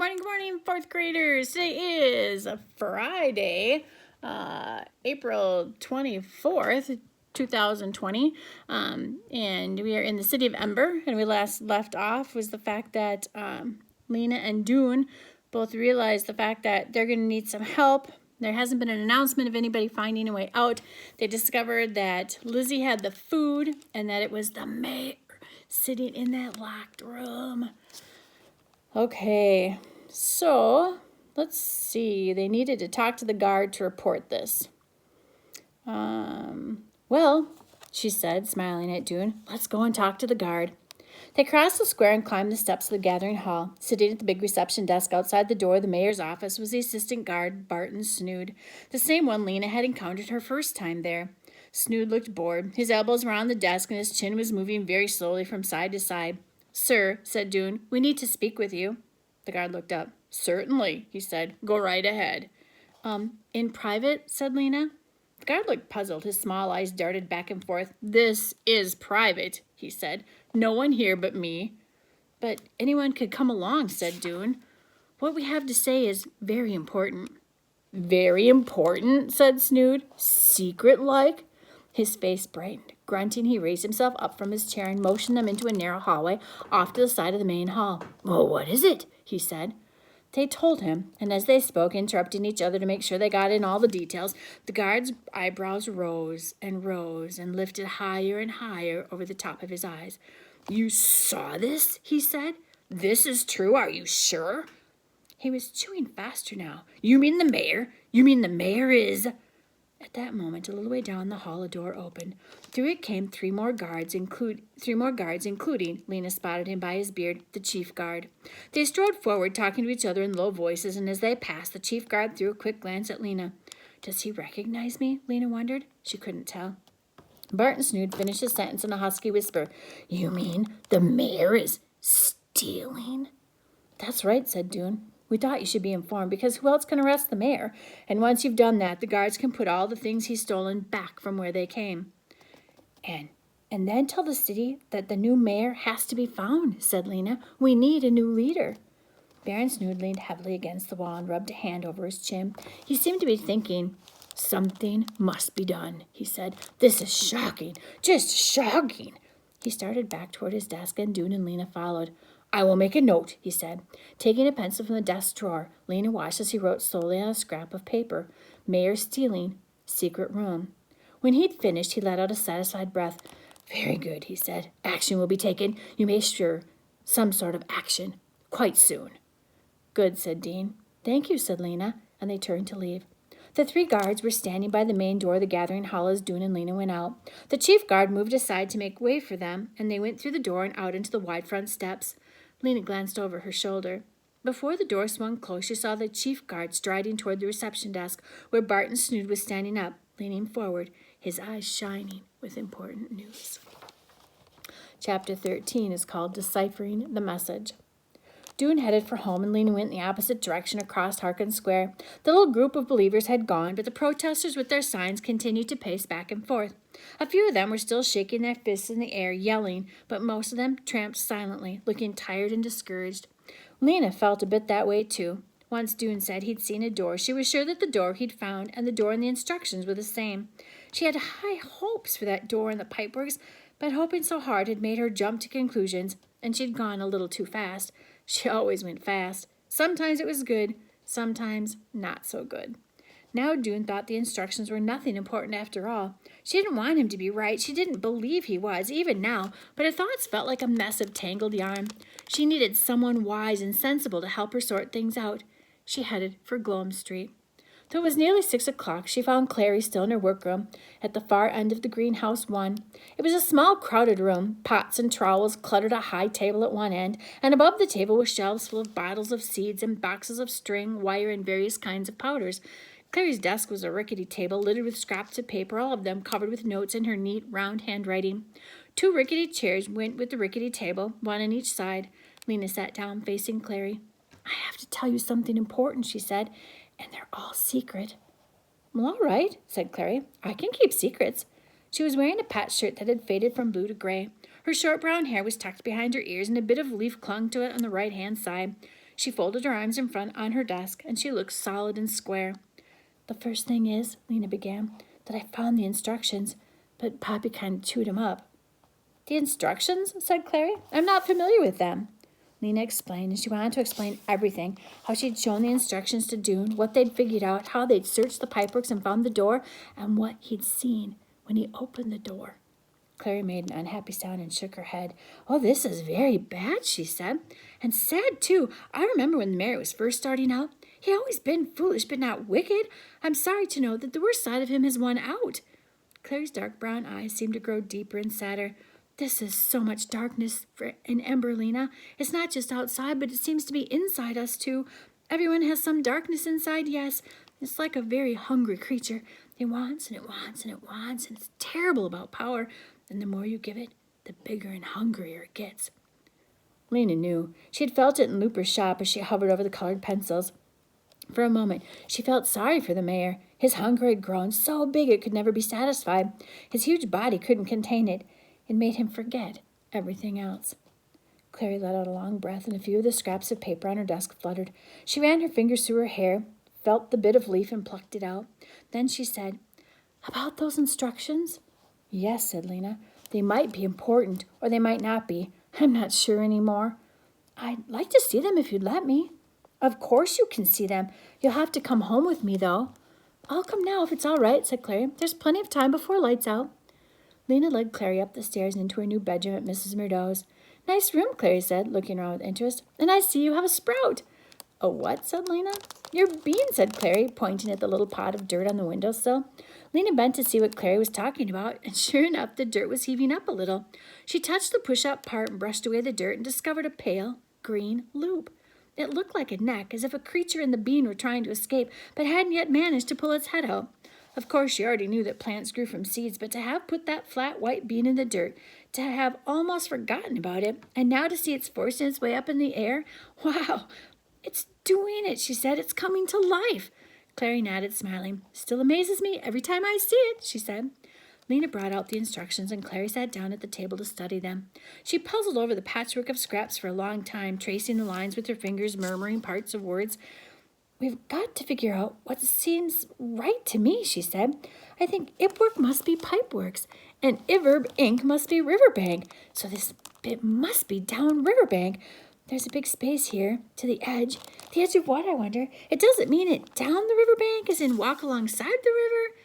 Good morning, fourth graders. Today is a Friday, April 24th, 2020, and we are in the city of Ember, and we last left off was the fact that Lena and Dune both realized the fact that they're going to need some help. There hasn't been an announcement of anybody finding a way out. They discovered that Lizzie had the food and that it was the mayor sitting in that locked room. Okay, so let's see. They needed to talk to the guard to report this. Well, she said, smiling at Dune, let's go and talk to the guard. They crossed the square and climbed the steps of the gathering hall. Sitting at the big reception desk outside the door of the mayor's office was the assistant guard, Barton Snood, the same one Lena had encountered her first time there. Snood looked bored. His elbows were on the desk and his chin was moving very slowly from side to side. Sir, said Dune, we need to speak with you. The guard looked up. Certainly, he said. Go right ahead. In private, said Lena. The guard looked puzzled. His small eyes darted back and forth. This is private, he said. No one here but me. But anyone could come along, said Dune. What we have to say is very important. Very important, said Snood. Secret-like? His face brightened. Grunting, he raised himself up from his chair and motioned them into a narrow hallway off to the side of the main hall. Well, what is it? He said. They told him, and as they spoke, interrupting each other to make sure they got in all the details, the guard's eyebrows rose and lifted higher and higher over the top of his eyes. You saw this? He said. This is true, are you sure? He was chewing faster now. You mean the mayor? You mean the mayor is... At that moment, a little way down the hall, a door opened. Through it came three more guards, including, Lena spotted him by his beard, the chief guard. They strode forward, talking to each other in low voices, and as they passed, the chief guard threw a quick glance at Lena. Does he recognize me? Lena wondered. She couldn't tell. Barton Snood finished his sentence in a husky whisper. You mean the mayor is stealing? That's right, said Dune. We thought you should be informed, because who else can arrest the mayor? And once you've done that, the guards can put all the things he's stolen back from where they came. And then tell the city that the new mayor has to be found, said Lena. We need a new leader. Baron Snood leaned heavily against the wall and rubbed a hand over his chin. He seemed to be thinking. Something must be done, he said. This is shocking, just shocking. He started back toward his desk, and Dune and Lena followed. I will make a note, he said. Taking a pencil from the desk drawer, Lena watched as he wrote slowly on a scrap of paper. Mayor stealing, secret room. When he'd finished, he let out a satisfied breath. Very good, he said. Action will be taken. You may sure some sort of action. Quite soon. Good, said Dean. Thank you, said Lena, and they turned to leave. The three guards were standing by the main door of the gathering hall as Dune and Lena went out. The chief guard moved aside to make way for them, and they went through the door and out into the wide front steps. Lena glanced over her shoulder. Before the door swung close, she saw the chief guard striding toward the reception desk, where Barton Snood was standing up, leaning forward, his eyes shining with important news. Chapter 13 is called Deciphering the Message. Dune headed for home, and Lena went in the opposite direction across Harkin Square. The little group of believers had gone, but the protesters with their signs continued to pace back and forth. A few of them were still shaking their fists in the air, yelling, but most of them tramped silently, looking tired and discouraged. Lena felt a bit that way, too. Once Dune said he'd seen a door. She was sure that the door he'd found and the door in the instructions were the same. She had high hopes for that door in the pipeworks, but hoping so hard had made her jump to conclusions, and she'd gone a little too fast. She always went fast. Sometimes it was good, sometimes not so good. Now Dune thought the instructions were nothing important after all. She didn't want him to be right. She didn't believe he was, even now, but her thoughts felt like a mess of tangled yarn. She needed someone wise and sensible to help her sort things out. She headed for Glome Street. Though it was nearly 6 o'clock, she found Clary still in her workroom at the far end of the greenhouse 1. It was a small, crowded room. Pots and trowels cluttered a high table at one end, and above the table were shelves full of bottles of seeds and boxes of string, wire, and various kinds of powders. Clary's desk was a rickety table littered with scraps of paper, all of them covered with notes in her neat, round handwriting. 2 rickety chairs went with the rickety table, one on each side. Lena sat down, facing Clary. I have to tell you something important, she said, and they're all secret. Well, all right, said Clary. I can keep secrets. She was wearing a patched shirt that had faded from blue to gray. Her short brown hair was tucked behind her ears, and a bit of leaf clung to it on the right-hand side. She folded her arms in front on her desk, and she looked solid and square. "The first thing is," Lena began, "that I found the instructions, but Poppy kind of chewed them up." "The instructions?" said Clary. "I'm not familiar with them." Lena explained, and she wanted to explain everything, how she'd shown the instructions to Dune, what they'd figured out, how they'd searched the pipeworks and found the door, and what he'd seen when he opened the door. Clary made an unhappy sound and shook her head. "Oh, this is very bad," she said. "And sad, too. I remember when the mayor was first starting out. He always been foolish, but not wicked. I'm sorry to know that the worst side of him has won out." Clary's dark brown eyes seemed to grow deeper and sadder. "This is so much darkness in Ember, Lena. It's not just outside, but it seems to be inside us, too. Everyone has some darkness inside, yes. It's like a very hungry creature. It wants and it wants and it wants, and it's terrible about power. And the more you give it, the bigger and hungrier it gets." Lena knew. She had felt it in Looper's shop as she hovered over the colored pencils. For a moment, she felt sorry for the mayor. His hunger had grown so big it could never be satisfied. His huge body couldn't contain it. It made him forget everything else. Clary let out a long breath, and a few of the scraps of paper on her desk fluttered. She ran her fingers through her hair, felt the bit of leaf, and plucked it out. Then she said, "About those instructions?" "Yes," said Lena. "They might be important, or they might not be. I'm not sure anymore." "I'd like to see them if you'd let me." "Of course you can see them. You'll have to come home with me, though." "I'll come now if it's all right," said Clary. "There's plenty of time before lights out." Lena led Clary up the stairs and into her new bedroom at Mrs. Murdo's. "Nice room," Clary said, looking around with interest. "And I see you have a sprout." "A what?" said Lena. "Your bean," said Clary, pointing at the little pot of dirt on the windowsill. Lena bent to see what Clary was talking about, and sure enough, the dirt was heaving up a little. She touched the push-up part and brushed away the dirt and discovered a pale green loop. It looked like a neck, as if a creature in the bean were trying to escape, but hadn't yet managed to pull its head out. Of course, she already knew that plants grew from seeds, but to have put that flat white bean in the dirt, to have almost forgotten about it, and now to see it's forcing its way up in the air, wow, "It's doing it," she said. "It's coming to life." Clary nodded, smiling. "Still amazes me every time I see it," she said. Lena brought out the instructions, and Clary sat down at the table to study them. She puzzled over the patchwork of scraps for a long time, tracing the lines with her fingers, murmuring parts of words. "We've got to figure out what seems right to me," she said. "I think Ipwork must be Pipeworks, and Iverb ink must be Riverbank. So this bit must be down Riverbank. There's a big space here to the edge. The edge of what, I wonder? It doesn't mean it down the riverbank, as in walk alongside the river?"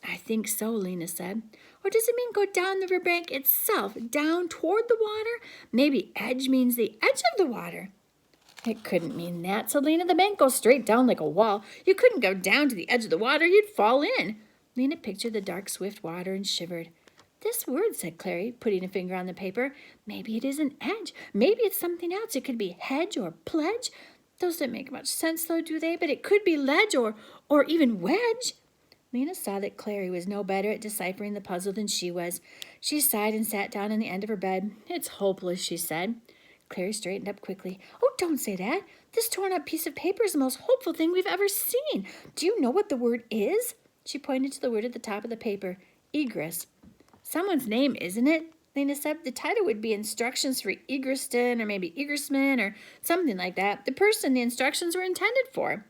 "I think so," Lena said. "Or does it mean go down the riverbank itself, down toward the water? Maybe edge means the edge of the water." "It couldn't mean that," said Lena. "The bank goes straight down like a wall. You couldn't go down to the edge of the water. You'd fall in." Lena pictured the dark, swift water and shivered. "This word," said Clary, putting a finger on the paper. "Maybe it isn't edge. Maybe it's something else. It could be hedge or pledge. Those don't make much sense, though, do they? But it could be ledge or even wedge." Lena saw that Clary was no better at deciphering the puzzle than she was. She sighed and sat down on the end of her bed. "It's hopeless," she said. Clary straightened up quickly. "Oh, don't say that. This torn-up piece of paper is the most hopeful thing we've ever seen. Do you know what the word is?" She pointed to the word at the top of the paper. "Egress." "Someone's name, isn't it?" Lena said. "The title would be Instructions for Egreston, or maybe Egersman, or something like that. The person the instructions were intended for."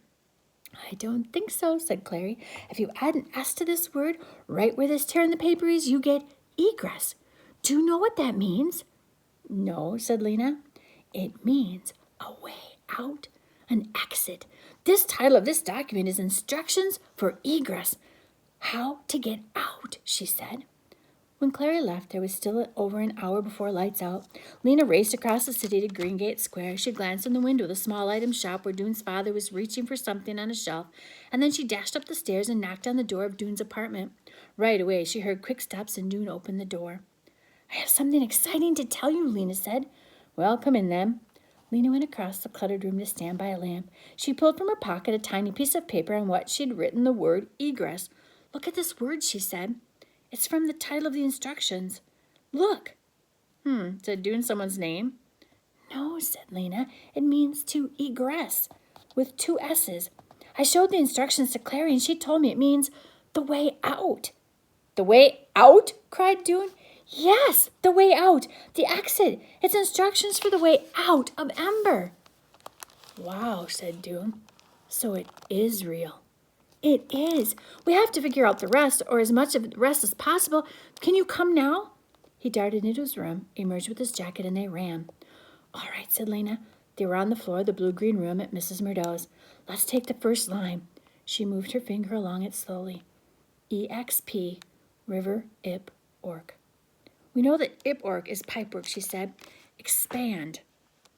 "I don't think so," said Clary. "If you add an S to this word, right where this tear in the paper is, you get egress. Do you know what that means?" "No," said Lena. "It means a way out, an exit. This title of this document is Instructions for Egress. How to get out," she said. When Clary left, there was still over an hour before lights out. Lena raced across the city to Greengate Square. She glanced in the window of the small item shop where Dune's father was reaching for something on a shelf, and then she dashed up the stairs and knocked on the door of Dune's apartment. Right away, she heard quick steps, and Dune opened the door. "I have something exciting to tell you," Lena said. "Well, come in then." Lena went across the cluttered room to stand by a lamp. She pulled from her pocket a tiny piece of paper on which she'd written the word egress. "Look at this word," she said. "It's from the title of the instructions. Look." Said Dune someone's name? "No," said Lena. "It means to egress, with 2 S's. I showed the instructions to Clary, and she told me it means the way out." "The way out?" cried Dune. "Yes, the way out, the exit. It's instructions for the way out of Ember." Wow, said Doom. So it is real. It is. We have to figure out the rest, or as much of the rest as possible. Can you come now? He darted into his room, emerged with his jacket, and they ran. All right, said Lena. They were on the floor of the blue-green room at Mrs. Murdo's. Let's take the first line. She moved her finger along it slowly. EXP, River, Ip, Orc. We know that Ip Orc is pipework, she said. Expand.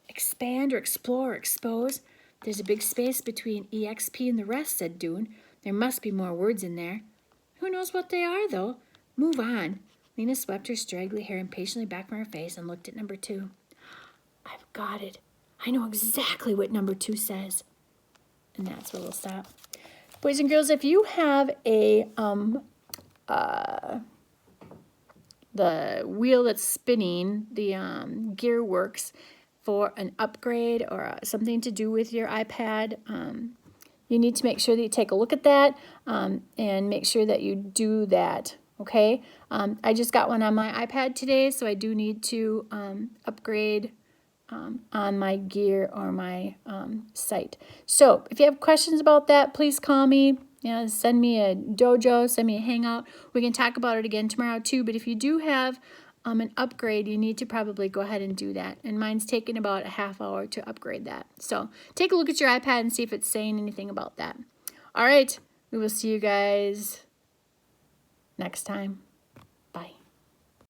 Expand or explore or expose. There's a big space between EXP and the rest, said Doon. There must be more words in there. Who knows what they are, though? Move on. Lena swept her straggly hair impatiently back from her face and looked at number 2. I've got it. I know exactly what number 2 says. And that's where we'll stop. Boys and girls, if you have the wheel that's spinning, the gear works for an upgrade or something to do with your iPad, you need to make sure that you take a look at that and make sure that you do that, okay? I just got one on my iPad today, so I do need to upgrade on my gear or my site. So if you have questions about that, please call me. Send me a dojo, send me a hangout. We can talk about it again tomorrow too, but if you do have an upgrade, you need to probably go ahead and do that. And mine's taking about a half hour to upgrade that. So take a look at your iPad and see if it's saying anything about that. All right, we will see you guys next time.